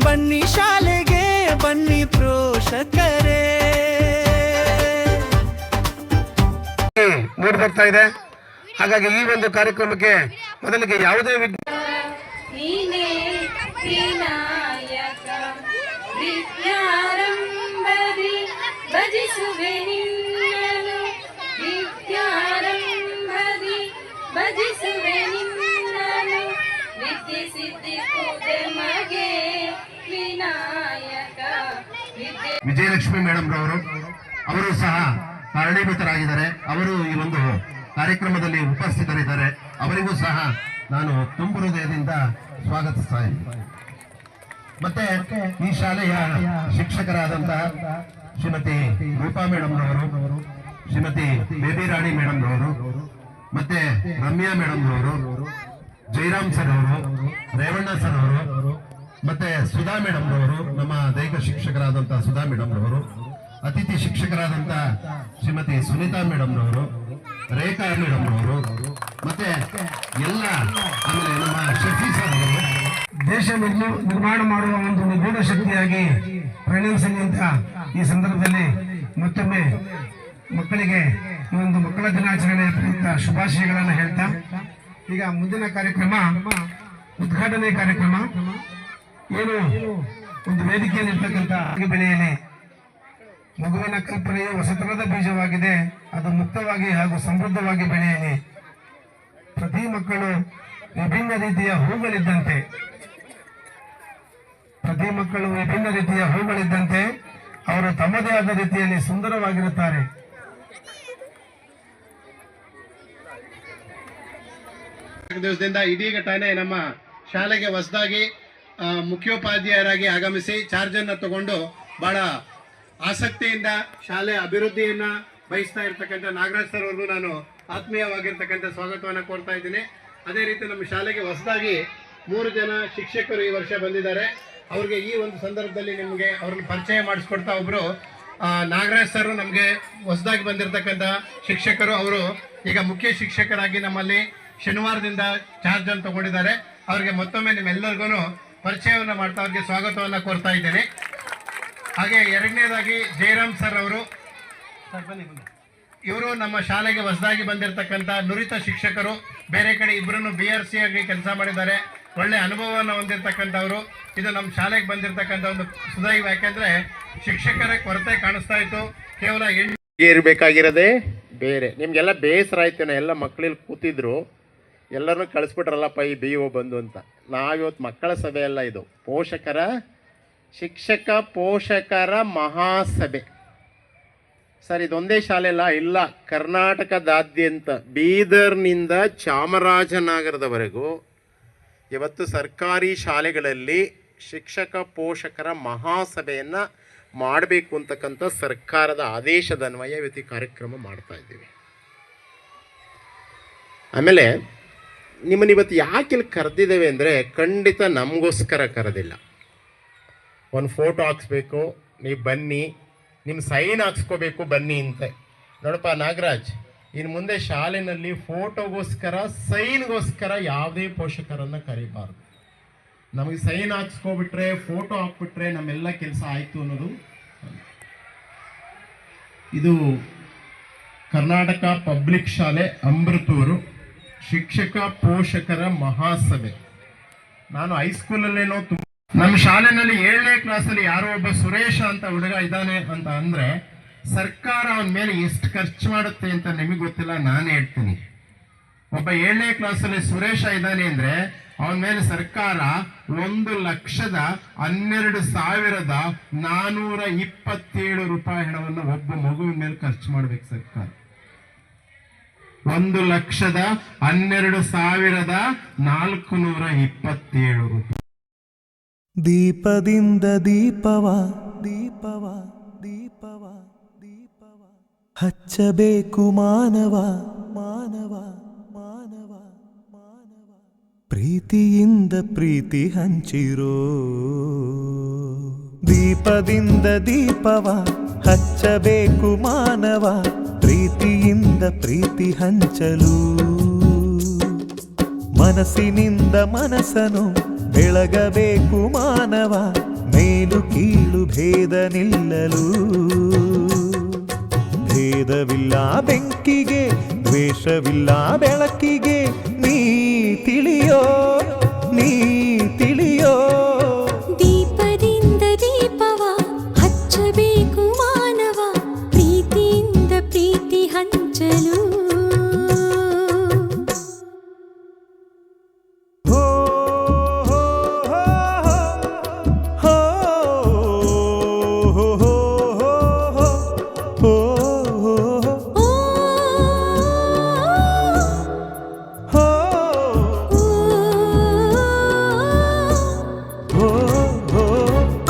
ಬನ್ನಿ ಶಾಲೆಗೆ ಬನ್ನಿ ಪೋಷಕರೇ. ಮೂಡಿ ಬರ್ತಾ ಇದೆ. ಹಾಗಾಗಿ ಈ ಒಂದು ಕಾರ್ಯಕ್ರಮಕ್ಕೆ ಮೊದಲಿಗೆ ಯಾವುದೇ ವಿಜಯಲಕ್ಷ್ಮಿ ಮೇಡಮ್ ಅವರು ಸಹ ಕಾರಣೀಭೂತರಾಗಿದ್ದಾರೆ. ಅವರು ಈ ಒಂದು ಕಾರ್ಯಕ್ರಮದಲ್ಲಿ ಉಪಸ್ಥಿತರಿದ್ದಾರೆ. ಅವರಿಗೂ ಸಹ ನಾನು ತುಂಬು ಹೃದಯದಿಂದ ಸ್ವಾಗತಿಸ್ತಾ ಇದ್ದೀನಿ. ಮತ್ತೆ ಈ ಶಾಲೆಯ ಶಿಕ್ಷಕರಾದಂತಹ ಶ್ರೀಮತಿ ರೂಪಾ ಮೇಡಮ್ ರವರು, ಶ್ರೀಮತಿ ಬೇಬಿ ರಾಣಿ ಮೇಡಮ್ ರವರು, ಮತ್ತೆ ರಮ್ಯಾ ಮೇಡಮ್ ರವರು, ಜೈರಾಮ್ ಸರ್ ಅವರು, ರೇವಣ್ಣ ಸರ್ ಅವರು, ಮತ್ತೆ ಸುಧಾ ಮೇಡಮ್ ರವರು, ನಮ್ಮ ದೈಹಿಕ ಶಿಕ್ಷಕರಾದಂತಹ ಸುಧಾ ಮೇಡಮ್ ರವರು, ಅತಿಥಿ ಶಿಕ್ಷಕರಾದಂತಹ ಶ್ರೀಮತಿ ಸುನೀತಾ ಮೇಡಮ್ ರವರು, ರೇಖಾ ಮೇಡಮ್ ರವರು, ಮತ್ತೆ ಎಲ್ಲ ಆಮೇಲೆ ನಮ್ಮ ಶಫಿ ಸರ್ ಅವರು ದೇಶ ನಿರ್ಮಾಣ ಮಾಡುವ ಒಂದು ನಿಗೂಢ ಶಕ್ತಿಯಾಗಿ ಪರಿಣಮಿಸಲಿ ಅಂತ ಈ ಸಂದರ್ಭದಲ್ಲಿ ಮತ್ತೊಮ್ಮೆ ಮಕ್ಕಳಿಗೆ ಈ ಒಂದು ಮಕ್ಕಳ ದಿನಾಚರಣೆಯ ಪ್ರಯುಕ್ತ ಶುಭಾಶಯಗಳನ್ನು ಹೇಳ್ತಾ ಈಗ ಮುಂದಿನ ಕಾರ್ಯಕ್ರಮ ಉದ್ಘಾಟನೆ ಕಾರ್ಯಕ್ರಮ ಏನು ಒಂದು ವೇದಿಕೆಯಲ್ಲಿರ್ತಕ್ಕಂಥ ಬೆಳೆಯಲಿ ಮಗುವಿನ ಕಲ್ಪನೆಯು ಹೊಸತನದ ಬೀಜವಾಗಿದೆ. ಅದು ಮುಕ್ತವಾಗಿ ಹಾಗೂ ಸಮೃದ್ಧವಾಗಿ ಬೆಳೆಯಲಿ. ಪ್ರತಿ ಮಕ್ಕಳು ವಿಭಿನ್ನ ರೀತಿಯ ಹೂಗಳಿದ್ದಂತೆ ಅವರು ತಮ್ಮದೇ ಆದ ರೀತಿಯಲ್ಲಿ ಸುಂದರವಾಗಿರುತ್ತಾರೆ. ದಿವಸದಿಂದ ಇದೀಗ ತಾನೇ ನಮ್ಮ ಶಾಲೆಗೆ ಹೊಸದಾಗಿ ಮುಖ್ಯೋಪಾಧ್ಯಾಯರಾಗಿ ಆಗಮಿಸಿ ಚಾರ್ಜ್ ಅನ್ನು ತಗೊಂಡು ಬಹಳ ಆಸಕ್ತಿಯಿಂದ ಶಾಲೆ ಅಭಿವೃದ್ಧಿಯನ್ನ ಬಯಸ್ತಾ ಇರ್ತಕ್ಕಂಥ ನಾಗರಾಜ್ ಸರ್ ಅವ್ರಿಗೂ ನಾನು ಆತ್ಮೀಯವಾಗಿರ್ತಕ್ಕಂಥ ಸ್ವಾಗತವನ್ನು ಕೋರ್ತಾ ಇದ್ದೀನಿ. ಅದೇ ರೀತಿ ನಮ್ಮ ಶಾಲೆಗೆ ಹೊಸದಾಗಿ 3 ಜನ ಶಿಕ್ಷಕರು ಈ ವರ್ಷ ಬಂದಿದ್ದಾರೆ. ಅವ್ರಿಗೆ ಈ ಒಂದು ಸಂದರ್ಭದಲ್ಲಿ ನಿಮಗೆ ಅವ್ರನ್ನ ಪರಿಚಯ ಮಾಡಿಸ್ಕೊಡ್ತಾ ಒಬ್ರು ನಾಗರಾಜ್ ಸರ್ ನಮಗೆ ಹೊಸದಾಗಿ ಬಂದಿರತಕ್ಕಂಥ ಶಿಕ್ಷಕರು. ಅವರು ಈಗ ಮುಖ್ಯ ಶಿಕ್ಷಕರಾಗಿ ನಮ್ಮಲ್ಲಿ ಶನಿವಾರದಿಂದ ಚಾರ್ಜ್ ಅನ್ನು ತಗೊಂಡಿದ್ದಾರೆ. ಅವ್ರಿಗೆ ಮತ್ತೊಮ್ಮೆ ನಿಮ್ಮೆಲ್ಲರಿಗೂ ಪರಿಚಯವನ್ನು ಮಾಡ್ತಾ ಅವ್ರಿಗೆ ಸ್ವಾಗತವನ್ನು ಕೋರ್ತಾ ಇದ್ದೇನೆ. ಹಾಗೆ ಎರಡನೇದಾಗಿ ಜಯರಾಮ್ ಸರ್ ಅವರು, ಇವರು ನಮ್ಮ ಶಾಲೆಗೆ ಹೊಸದಾಗಿ ಬಂದಿರತಕ್ಕಂಥ ನುರಿತ ಶಿಕ್ಷಕರು. ಬೇರೆ ಕಡೆ ಇಬ್ಬರನ್ನು BRC ಆಗಿ ಕೆಲಸ ಮಾಡಿದ್ದಾರೆ. ಒಳ್ಳೆ ಅನುಭವವನ್ನು ಹೊಂದಿರತಕ್ಕಂಥವ್ರು. ಇದು ನಮ್ಮ ಶಾಲೆಗೆ ಬಂದಿರತಕ್ಕಂಥ ಒಂದು ಸುದೈವ. ಯಾಕೆಂದ್ರೆ ಶಿಕ್ಷಕರ ಕೊರತೆ ಕಾಣಿಸ್ತಾ ಇತ್ತು. ಕೇವಲ ಇರಬೇಕಾಗಿರೋದೇ ಬೇರೆ. ನಿಮ್ಗೆಲ್ಲ ಬೇಸರ ಆಯ್ತೇನೋ, ಎಲ್ಲ ಮಕ್ಕಳಲ್ಲಿ ಕೂತಿದ್ರು, ಎಲ್ಲರೂ ಕಳಿಸ್ಬಿಟ್ರಲ್ಲಪ್ಪ ಈ BO ಬಂದು ಅಂತ. ನಾವಿವತ್ತು ಮಕ್ಕಳ ಸಭೆ ಅಲ್ಲ, ಇದು ಶಿಕ್ಷಕ ಪೋಷಕರ ಮಹಾಸಭೆ ಸರ್. ಇದೊಂದೇ ಶಾಲೆ ಇಲ್ಲ, ಕರ್ನಾಟಕದಾದ್ಯಂತ ಬೀದರ್ನಿಂದ ಚಾಮರಾಜನಗರದವರೆಗೂ ಇವತ್ತು ಸರ್ಕಾರಿ ಶಾಲೆಗಳಲ್ಲಿ ಶಿಕ್ಷಕ ಪೋಷಕರ ಮಹಾಸಭೆಯನ್ನು ಮಾಡಬೇಕು ಅಂತಕ್ಕಂಥ ಸರ್ಕಾರದ ಆದೇಶದ ಅನ್ವಯ ಇವತ್ತು ಕಾರ್ಯಕ್ರಮ ಮಾಡ್ತಾ ಇದ್ದೀವಿ. ಆಮೇಲೆ ನಿಮ್ಮನ್ನು ಇವತ್ತು ಯಾಕೆ ಇಲ್ಲಿ ಕರೆದಿದ್ದೇವೆ ಅಂದರೆ ಖಂಡಿತ ನಮಗೋಸ್ಕರ ಕರೆದಿಲ್ಲ. ಒಂದು ಫೋಟೋ ಹಾಕ್ಸ್ಬೇಕು, ನೀವು ಬನ್ನಿ, ನಿಮ್ಮ ಸೈನ್ ಹಾಕ್ಸ್ಕೋಬೇಕು ಬನ್ನಿ ಅಂತ. ನೋಡಪ್ಪ ನಾಗರಾಜ್, ಇನ್ನು ಮುಂದೆ ಶಾಲೆಯಲ್ಲಿ ಫೋಟೋಗೋಸ್ಕರ ಸೈನ್ಗೋಸ್ಕರ ಯಾವುದೇ ಪೋಷಕರನ್ನು ಕರೀಬಾರ್ದು. ನಮಗೆ ಸೈನ್ ಹಾಕ್ಸ್ಕೊಬಿಟ್ರೆ, ಫೋಟೋ ಹಾಕ್ಬಿಟ್ರೆ ನಮ್ಮೆಲ್ಲ ಕೆಲಸ ಆಯಿತು ಅನ್ನೋದು. ಇದು ಕರ್ನಾಟಕ ಪಬ್ಲಿಕ್ ಶಾಲೆ ಅಮೃತೂರು ಶಿಕ್ಷಕ ಪೋಷಕರ ಮಹಾಸಭೆ. ನಾನು ಹೈಸ್ಕೂಲಲ್ಲೇನೋ ನಮ್ಮ ಶಾಲೆಯಲ್ಲಿ 7ನೇ ಕ್ಲಾಸಲ್ಲಿ ಯಾರೋ ಒಬ್ಬ ಸುರೇಶ ಅಂತ ಹುಡುಗ ಇದ್ದಾನೆ ಅಂತ ಅಂದರೆ ಸರ್ಕಾರ ಅವನ ಮೇಲೆ ಎಷ್ಟು ಖರ್ಚು ಮಾಡುತ್ತೆ ಅಂತ ನಿಮಗೆ ಗೊತ್ತಿಲ್ಲ, ನಾನು ಹೇಳ್ತೀನಿ. ಒಬ್ಬ 7ನೇ ಕ್ಲಾಸಲ್ಲಿ ಸುರೇಶ ಇದ್ದಾನೆ ಅಂದರೆ ಅವನ ಮೇಲೆ ಸರ್ಕಾರ 1,12,427 ರೂಪಾಯಿ ಹಣವನ್ನು ಒಬ್ಬ ಮಗುವಿನ ಮೇಲೆ ಖರ್ಚು ಮಾಡ್ಬೇಕು ಸರ್ಕಾರ. 1,12,427 ರೂಪಾಯಿ. ದೀಪದಿಂದ ದೀಪವ ದೀಪವ ದೀಪವ ದೀಪವ ಹಚ್ಚಬೇಕು ಮಾನವ ಮಾನವ ಮಾನವ ಮಾನವ ಪ್ರೀತಿಯಿಂದ ಪ್ರೀತಿ ಹಂಚಿರೋ. ದೀಪದಿಂದ ದೀಪವ ಹಚ್ಚಬೇಕು ಮಾನವ ಪ್ರೀತಿಯಿಂದ ಪ್ರೀತಿ ಹಂಚಲು. ಮನಸ್ಸಿನಿಂದ ಮನಸ್ಸನು ಬೆಳಗಬೇಕು ಮಾನವ ಭೇದ ನಿಲ್ಲಲು. ಭೇದವಿಲ್ಲ ಬೆಂಕಿಗೆ, ದ್ವೇಷವಿಲ್ಲ ಬೆಳಕಿಗೆ, ನೀ ತಿಳಿಯೋ, ನೀ ತಿಳಿಯೋ. ದೀಪದಿಂದ ದೀಪವ ಹಚ್ಚಬೇಕು ಮಾನವ, ಪ್ರೀತಿಯಿಂದ ಪ್ರೀತಿ ಹಂಚಲು. ಹೋ ಹೋ ಹೋ ಹೋ ಹೋ ಹೋ ಓ, ಹೋ ಓ, ಹೋ.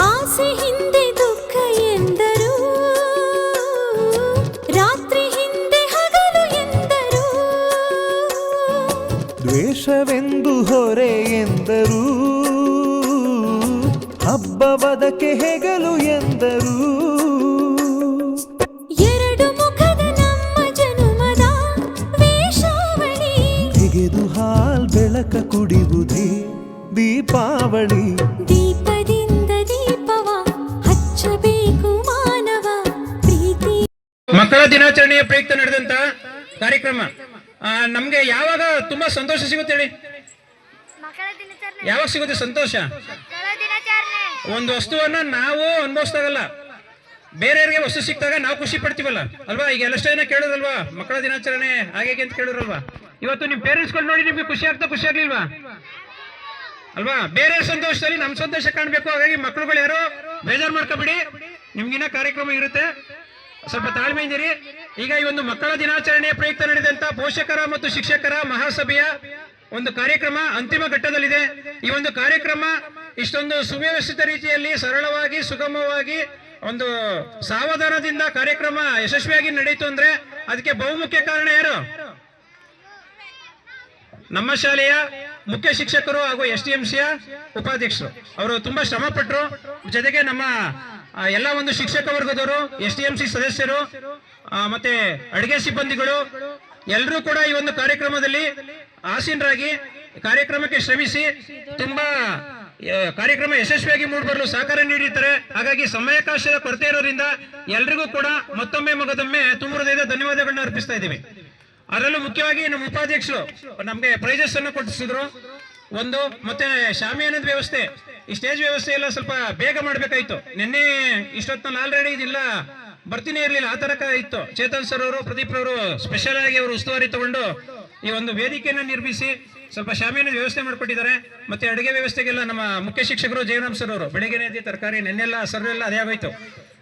ಆಸೆ ಹಿಂದೆ ದುಃಖ ಎಂದರು, ರಾತ್ರಿ ಹಿಂದೆ ಹಗಲು ಎಂದರು. ದ್ವೇಷವೆಂದು ಹೊರೆ ಎಂದರು, ಹಬ್ಬವದಕ್ಕೆ ಹೆಗಲು ಎಂದರು. ಎರಡು ಮುಖದ ನಮ್ಮ ಜನುಮದ ವೇಷಾವಳಿ, ತೆಗೆದು ಹಾಲ್ ಬೆಳಕ ಕುಡಿಯುವುದೇ ದೀಪಾವಳಿ. ದೀಪದಿಂದ ದೀಪವ ಹಚ್ಚಬೇಕು ಮಾನವ, ಪ್ರೀತಿ. ಮಕ್ಕಳ ದಿನಾಚರಣೆಯ ಪ್ರಯುಕ್ತ ನಡೆದಂತ ಕಾರ್ಯಕ್ರಮ ನಮ್ಗೆ ಯಾವಾಗ ತುಂಬಾ ಸಂತೋಷ ಸಿಗುತ್ತೆ ಹೇಳಿ? ಮಕ್ಕಳ ದಿನಾಚರಣೆ. ಯಾವಾಗ ಸಿಗುತ್ತೆ ಸಂತೋಷ? ಮಕ್ಕಳ ದಿನಾಚರಣೆ. ಒಂದು ವಸ್ತುವನ್ನ ನಾವು ಅನುಭವಿಸ್ದಾಗಲ್ಲ, ಬೇರೆಯವ್ರಿಗೆ ವಸ್ತು ಸಿಕ್ತಾಗ ನಾವು ಖುಷಿ ಪಡ್ತೀವಲ್ಲ ಅಲ್ವಾ? ಈಗ ಎಲ್ಲಷ್ಟೋ ಜನ ಕೇಳೋದಲ್ವಾ ಮಕ್ಕಳ ದಿನಾಚರಣೆ ಹಾಗೆ ಅಂತ ಕೇಳೋರಲ್ವಾ? ಇವತ್ತು ನಿಮ್ ಪೇರೆಂಟ್ಸ್ಗಳು ನೋಡಿ ನಿಮ್ಗೆ ಖುಷಿ ಆಗ್ತಾ ಖುಷಿ ಆಗ್ಲಿಲ್ವಾ ಅಲ್ವಾ? ಬೇರೆ ಸಂತೋಷದಲ್ಲಿ ನಮ್ ಸಂತೋಷ ಕಾಣ್ಬೇಕು. ಹಾಗಾಗಿ ಮಕ್ಕಳುಗಳು ಯಾರು ಬೇಜಾರು ಮಾಡ್ಕೋಬಿಡಿ, ನಿಮ್ಗಿನ್ನ ಕಾರ್ಯಕ್ರಮ ಇರುತ್ತೆ, ಸ್ವಲ್ಪ ತಾಳ್ಮೆ ಇದ್ದೀರಿ. ಈಗ ಈ ಒಂದು ಮಕ್ಕಳ ದಿನಾಚರಣೆಯ ಪ್ರಯುಕ್ತ ನಡೆದಂತ ಪೋಷಕರ ಮತ್ತು ಶಿಕ್ಷಕರ ಮಹಾಸಭೆಯ ಒಂದು ಕಾರ್ಯಕ್ರಮ ಅಂತಿಮ ಘಟ್ಟದಲ್ಲಿದೆ. ಈ ಒಂದು ಕಾರ್ಯಕ್ರಮ ಇಷ್ಟೊಂದು ಸುವ್ಯವಸ್ಥಿತ ರೀತಿಯಲ್ಲಿ ಸರಳವಾಗಿ ಸುಗಮವಾಗಿ ಒಂದು ಸಾವಧಾನದಿಂದ ಕಾರ್ಯಕ್ರಮ ಯಶಸ್ವಿಯಾಗಿ ನಡೆಯಿತು ಅಂದ್ರೆ ಅದಕ್ಕೆ ಬಹುಮುಖ್ಯ ಕಾರಣ ಯಾರು? ನಮ್ಮ ಶಾಲೆಯ ಮುಖ್ಯ ಶಿಕ್ಷಕರು ಹಾಗೂ STMCಯ ಉಪಾಧ್ಯಕ್ಷರು. ಅವರು ತುಂಬಾ ಶ್ರಮ ಪಟ್ಟರು. ಜೊತೆಗೆ ನಮ್ಮ ಎಲ್ಲ ಒಂದು ಶಿಕ್ಷಕ ವರ್ಗದವರು, STMC ಸದಸ್ಯರು, ಮತ್ತೆ ಅಡುಗೆ ಸಿಬ್ಬಂದಿಗಳು ಎಲ್ಲರೂ ಕೂಡ ಈ ಒಂದು ಕಾರ್ಯಕ್ರಮದಲ್ಲಿ ಆಸೀನರಾಗಿ ಕಾರ್ಯಕ್ರಮಕ್ಕೆ ಶ್ರಮಿಸಿ ತುಂಬಾ ಕಾರ್ಯಕ್ರಮ ಯಶಸ್ವಿಯಾಗಿ ಮೂಡಿಬರಲು ಸಹಕಾರ ನೀಡಿರ್ತಾರೆ. ಹಾಗಾಗಿ ಸಮಯಾವಕಾಶದ ಕೊರತೆ ಇರೋದ್ರಿಂದ ಎಲ್ರಿಗೂ ಕೂಡ ಮತ್ತೊಮ್ಮೆ ಮಗದೊಮ್ಮೆ ತುಂಬ ಹೃದಯದ ಧನ್ಯವಾದಗಳನ್ನ ಅರ್ಪಿಸ್ತಾ ಇದ್ದೀವಿ. ಅದರಲ್ಲೂ ಮುಖ್ಯವಾಗಿ ನಮ್ಮ ಉಪಾಧ್ಯಕ್ಷರು ನಮ್ಗೆ ಪ್ರೈಸಸ್ ಅನ್ನು ಕೊಡಿಸಿದ್ರು. ಒಂದು ಮತ್ತೆ ಶಾಮಿಯಾನದ ವ್ಯವಸ್ಥೆ, ಈ ಸ್ಟೇಜ್ ವ್ಯವಸ್ಥೆ ಎಲ್ಲ ಸ್ವಲ್ಪ ಬೇಗ ಮಾಡ್ಬೇಕಾಯ್ತು. ನಿನ್ನೆ ಇಷ್ಟೊತ್ತಲ್ಲಿ ಆಲ್ರೆಡಿ ಇದಿಲ್ಲ ಬರ್ತೀನಿ ಇರ್ಲಿಲ್ಲ, ಆ ತರ ಇತ್ತು. ಚೇತನ್ ಸರ್ ಅವರು, ಪ್ರದೀಪ್ ಅವರು ಸ್ಪೆಷಲ್ ಆಗಿ ಅವರು ಉಸ್ತುವಾರಿ ತಗೊಂಡು ಈ ಒಂದು ವೇದಿಕೆಯನ್ನು ನಿರ್ಮಿಸಿ ಸ್ವಲ್ಪ ಶಾಮಿಯಾನದ ವ್ಯವಸ್ಥೆ ಮಾಡಿಕೊಟ್ಟಿದ್ದಾರೆ. ಮತ್ತೆ ಅಡುಗೆ ವ್ಯವಸ್ಥೆಗೆಲ್ಲ ನಮ್ಮ ಮುಖ್ಯ ಶಿಕ್ಷಕರು ಜಯರಾಮ್ ಸರ್ ಅವರು ಬೆಳಿಗ್ಗೆನೇ ತರಕಾರಿ ನೆನ್ನೆಲ್ಲ ಸರ್ರೆಲ್ಲ ಅದೇ ಆಗೋಯ್ತು.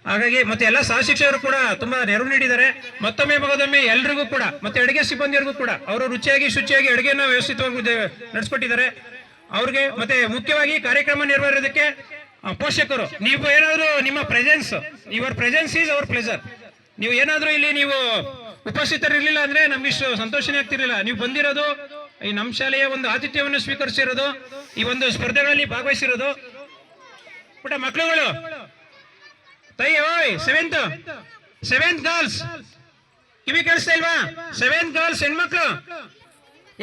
ಹಾಗಾಗಿ ಮತ್ತೆ ಎಲ್ಲ ಸಹ ಶಿಕ್ಷಕರು ಕೂಡ ತುಂಬಾ ನೆರವು ನೀಡಿದ್ದಾರೆ. ಮತ್ತೊಮ್ಮೆ ಮಗದೊಮ್ಮೆ ಎಲ್ರಿಗೂ ಕೂಡ ಮತ್ತೆ ಅಡುಗೆ ಸಿಬ್ಬಂದಿಯರಿಗೂ ಕೂಡ ಅವರು ರುಚಿಯಾಗಿ ಶುಚಿಯಾಗಿ ಅಡುಗೆನ ವ್ಯವಸ್ಥಿತವಾಗಿ ನಡೆಸ್ಕೊಟ್ಟಿದ್ದಾರೆ. ಅವ್ರಿಗೆ ಮತ್ತೆ ಮುಖ್ಯವಾಗಿ ಕಾರ್ಯಕ್ರಮ ನಿರ್ವಹಿಸೋದಕ್ಕೆ ಪೋಷಕರು, ನೀವು ಏನಾದ್ರು ನಿಮ್ಮ presence, your presence is our pleasure. ನೀವು ಏನಾದ್ರೂ ಇಲ್ಲಿ ನೀವು ಉಪಸ್ಥಿತರಿರ್ಲಿಲ್ಲ ಅಂದ್ರೆ ನಮ್ಗೆ ಇಷ್ಟು ಸಂತೋಷನೇ ಆಗ್ತಿರ್ಲಿಲ್ಲ. ನೀವು ಬಂದಿರೋದು, ಈ ನಮ್ಮ ಶಾಲೆಯ ಒಂದು ಆತಿಥ್ಯವನ್ನು ಸ್ವೀಕರಿಸಿರೋದು, ಈ ಒಂದು ಸ್ಪರ್ಧೆಗಳಲ್ಲಿ ಭಾಗವಹಿಸಿರೋದು. ಪುಟ್ಟ ಮಕ್ಕಳುಗಳು ತೈ ಓಯ್ ಸೆವೆಂತ್ ಗರ್ಲ್ಸ್ ಕಿವಿ ಕೇಳಿಸ್ತಾ ಇಲ್ವಾ? 7th ಗರ್ಲ್ಸ್ ಹೆಣ್ಮಕ್ಳು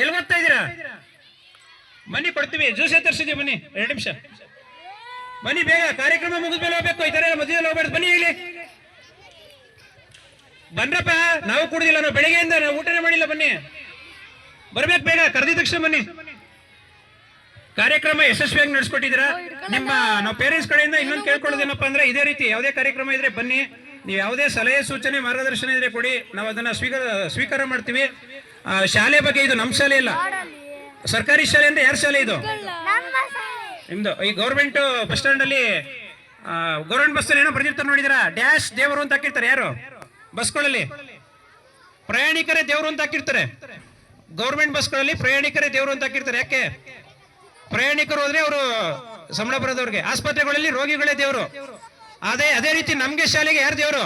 ಎಲ್ಲಿ ಓದ್ತಾ ಇದ್ದೀರಾ? ಬನ್ನಿ ಕೊಡ್ತೀವಿ, ಜ್ಯೂಸೇ ತರಿಸಿದೀವಿ, ಬನ್ನಿ 2 ನಿಮಿಷ ಬನ್ನಿ, ಬೇಗ ಕಾರ್ಯಕ್ರಮ ಮುಗಿದ್ಮೇಲೆ ಹೋಗ್ಬೇಕು. ಈ ತರ ಮಧ್ಯದಲ್ಲಿ ಹೋಗ್ಬೇಡ, ಬನ್ನಿ ಇಲ್ಲಿ ಬನ್ರಪ್ಪ. ನಾವು ಕುಡಿದಿಲ್ಲ, ನಾವು ಬೆಳಿಗ್ಗೆಯಿಂದ ನಾವು ಊಟನೇ ಮಾಡಿಲ್ಲ, ಬನ್ನಿ ಬರ್ಬೇಕು ಬೇಗ, ಕರೆದಿದ ತಕ್ಷಣ ಬನ್ನಿ. ಕಾರ್ಯಕ್ರಮ ಯಶಸ್ವಿಯಾಗಿ ನಡೆಸ್ಕೊಟ್ಟಿದ್ದೀರಾ. ನಿಮ್ಮ ನಾವು ಪೇರೆಂಟ್ಸ್ ಕಡೆಯಿಂದ ಇನ್ನೊಂದು ಕೇಳ್ಕೊಳ್ಳೋದೇನಪ್ಪ ಅಂದ್ರೆ, ಇದೇ ರೀತಿ ಯಾವುದೇ ಕಾರ್ಯಕ್ರಮ ಇದ್ರೆ ಬನ್ನಿ, ನೀವು ಯಾವುದೇ ಸಲಹೆ ಸೂಚನೆ ಮಾರ್ಗದರ್ಶನ ಇದ್ರೆ ಕೊಡಿ, ನಾವು ಅದನ್ನ ಸ್ವೀಕಾರ ಮಾಡ್ತೀವಿ. ಶಾಲೆ ಬಗ್ಗೆ ಇದು ನಮ್ಮ ಶಾಲೆ ಇಲ್ಲ, ಸರ್ಕಾರಿ ಶಾಲೆ ಅಂದ್ರೆ ಯಾರ ಶಾಲೆ ಇದು? ನಿಮ್ದು. ಈ ಗೌರ್ಮೆಂಟ್ ಬಸ್ ಸ್ಟ್ಯಾಂಡ್ ಅಲ್ಲಿ ಗೌರ್ಮೆಂಟ್ ಬಸ್ ಏನೋ ಬರ್ದಿರ್ತಾರೆ ನೋಡಿದಿರಾ, ಡ್ಯಾಶ್ ದೇವರು ಅಂತ ಹಾಕಿರ್ತಾರೆ. ಯಾರು ಬಸ್ಗಳಲ್ಲಿ? ಪ್ರಯಾಣಿಕರೇ ದೇವರು ಅಂತ ಹಾಕಿರ್ತಾರೆ. ಗೌರ್ಮೆಂಟ್ ಬಸ್ಗಳಲ್ಲಿ ಪ್ರಯಾಣಿಕರೇ ದೇವರು ಅಂತ ಹಾಕಿರ್ತಾರೆ. ಯಾಕೆ? ಪ್ರಯಾಣಿಕರು ಹೋದ್ರೆ ಅವರು ಸಂಬಳ ಬರೋದವ್ರಿಗೆ, ಆಸ್ಪತ್ರೆಗಳಲ್ಲಿ ರೋಗಿಗಳೇ ದೇವರು. ಅದೇ ರೀತಿ ನಮ್ಗೆ ಶಾಲೆಗೆ ಯಾರು ದೇವರು?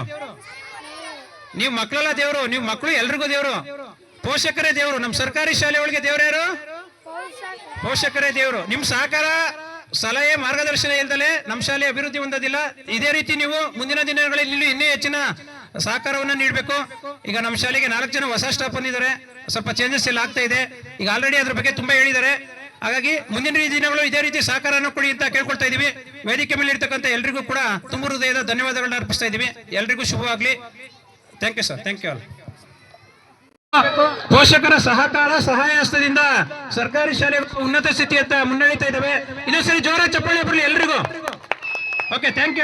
ನೀವು ಮಕ್ಕಳೆಲ್ಲ ದೇವರು, ನೀವು ಮಕ್ಕಳು ಎಲ್ರಿಗೂ ದೇವರು, ಪೋಷಕರೇ ದೇವರು. ನಮ್ಮ ಸರ್ಕಾರಿ ಶಾಲೆ ಒಳಗೆ ದೇವರು ಯಾರು? ಪೋಷಕರೇ ದೇವರು. ನಿಮ್ ಸಹಕಾರ ಸಲಹೆ ಮಾರ್ಗದರ್ಶನ ಇಲ್ದಲೆ ನಮ್ಮ ಶಾಲೆ ಅಭಿವೃದ್ಧಿ ಹೊಂದೋದಿಲ್ಲ. ಇದೇ ರೀತಿ ನೀವು ಮುಂದಿನ ದಿನಗಳಲ್ಲಿ ಇನ್ನೂ ಹೆಚ್ಚಿನ ಸಹಕಾರವನ್ನ ನೀಡಬೇಕು. ಈಗ ನಮ್ಮ ಶಾಲೆಗೆ 4 ಜನ ಹೊಸ ಸ್ಟಾಫ್ ಬಂದಿದ್ದಾರೆ, ಸ್ವಲ್ಪ ಚೇಂಜಸ್ ಎಲ್ಲ ಆಗ್ತಾ ಇದೆ. ಈಗ ಆಲ್ರೆಡಿ ಅದ್ರ ಬಗ್ಗೆ ತುಂಬಾ ಹೇಳಿದ್ದಾರೆ. ಹಾಗಾಗಿ ಮುಂದಿನ ದಿನಗಳು ಇದೇ ರೀತಿ ಸಹಕಾರನ ಕೊಡಿ ಅಂತ ಕೇಳ್ಕೊಳ್ತಾ ಇದೀವಿ. ವೇದಿಕೆ ಮೇಲೆ ಇರ್ತಕ್ಕಂಥ ಎಲ್ರಿಗೂ ಕೂಡ ತುಂಬ ಹೃದಯದ ಧನ್ಯವಾದಗಳನ್ನ ಅರ್ಪಿಸ್ತಾ ಇದೀವಿ. ಎಲ್ರಿಗೂ ಶುಭವಾಗ್ಲಿ. Thank you sir. Thank you all. ಪೋಷಕರ ಸಹಕಾರ ಸಹಾಯ ಹಸ್ತದಿಂದ ಸರ್ಕಾರಿ ಶಾಲೆಗಳು ಉನ್ನತ ಸ್ಥಿತಿಯತ್ತ ಮುನ್ನಡೀತಾ ಇದ್ದಾವೆ. ಇನ್ನೊಂದ್ಸರಿ ಜೋರ ಚಪ್ಪಾಳೆ ಬರಲಿ ಎಲ್ರಿಗೂ. Okay, thank you.